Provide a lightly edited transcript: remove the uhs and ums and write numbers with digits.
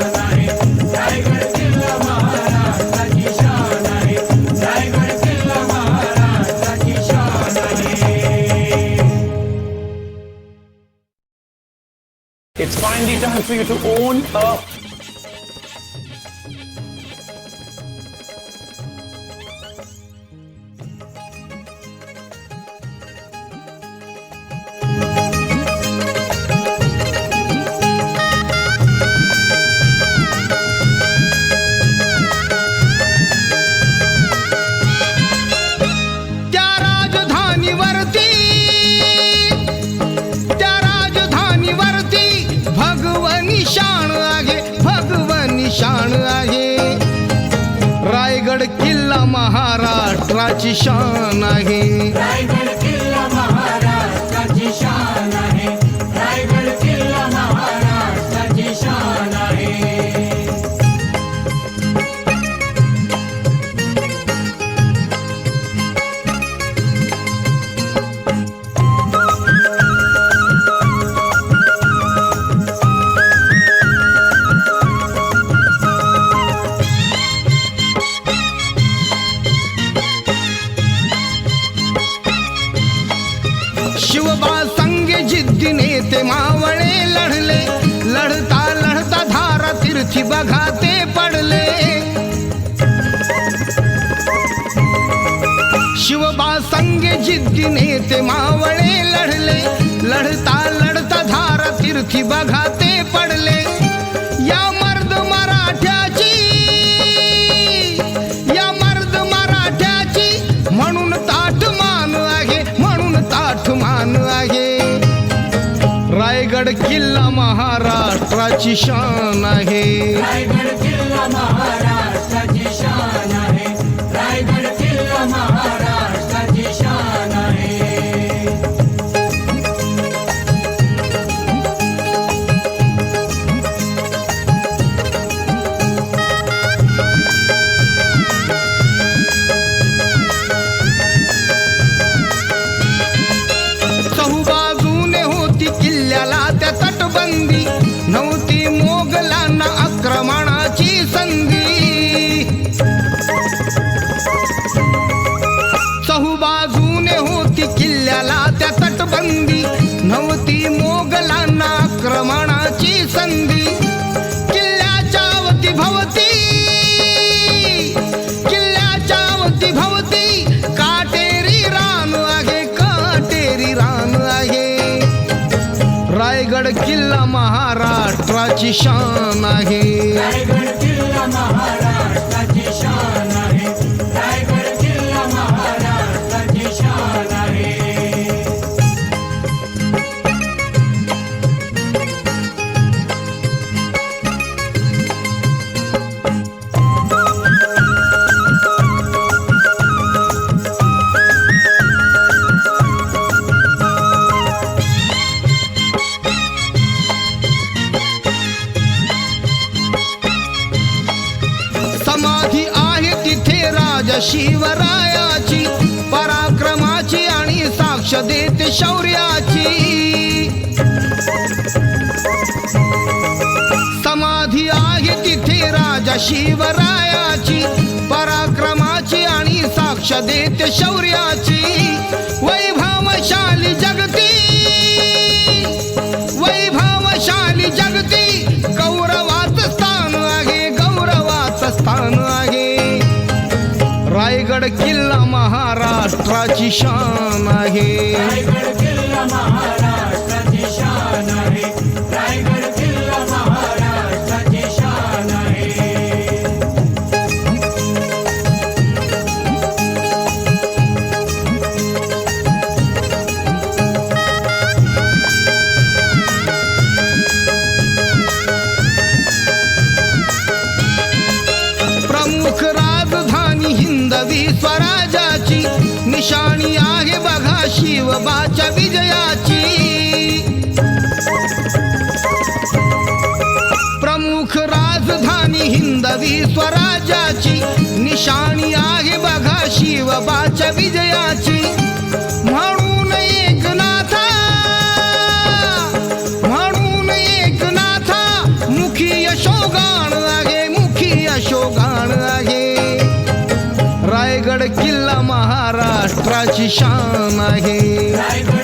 शान आहे रायगड किल्ला महाराष्ट्राची शान It's finally time for you to own a शान आहे रायगड किल्ला महाराष्ट्राची शान आहे रायगड किल्ला महाराष्ट्राची शान आहे रायगड किल्ला महाराष्ट्राची शान आहे शिवबा संगे जिद्दीने ते मावळे लढले लढता लढता धारा तीर्थी बघा ते पडले शिवबा संगे जिद्दीने ते मावळे लढले लढता लढता धारा तीर्थी बघा ते पडले या मर्द मराठ्याची म्हणून ताठ मान आहे म्हणून ताठ मान आहे रायगड किल्ला महाराष्ट्राची शान आहे रायगड किल्ला महाराष्ट्राची शान आहे रायगड किल्ला महाराष्ट्राची शान आहे चहूबाजूने होती किल्ल्याला त्या तटबंदी नव्हती मोगलांना आक्रमणाची संधी चहूबाजूने होती किल्ल्याला त्या तटबंदी नव्हती मोगलांना आक्रमणाची संधी किल्ल्याच्या अवतीभवती काटेरी रान आहे काटेरी रान आहे रायगड किल्ला महाराष्ट्राची शान आहे रायगड किल्ला महाराष्ट्राची शान आहे रायगड किल्ला महाराष्ट्राची शान आहे समाधी आहे तिथे राजा शिवरायाची पराक्रमाची आणि साक्ष देते शौर्याची समाधी आहे तिथे राजा शिवरायाची पराक्रमाची आणि साक्ष देते शौर्याची वैभवशाली जगती गौरवाचं स्थान आहे रायगड किल्ला महाराष्ट्राची शान आहे रायगड किल्ला महाराष्ट्राची शान आहे रायगड किल्ला महाराष्ट्राची शान आहे प्रमुख राजधानी हिंदवी स्वराज्याची निशाणी आहे बघा शिवबाच्या विजयाची प्रमुख राजधानी हिंदवी स्वराज्याची निशाणी आहे बघा शिवबाच्या विजयाची म्हणून एकनाथा मुखी यशोगान आहे रायगड किल्ला महाराष्ट्राची शान आहे रायगड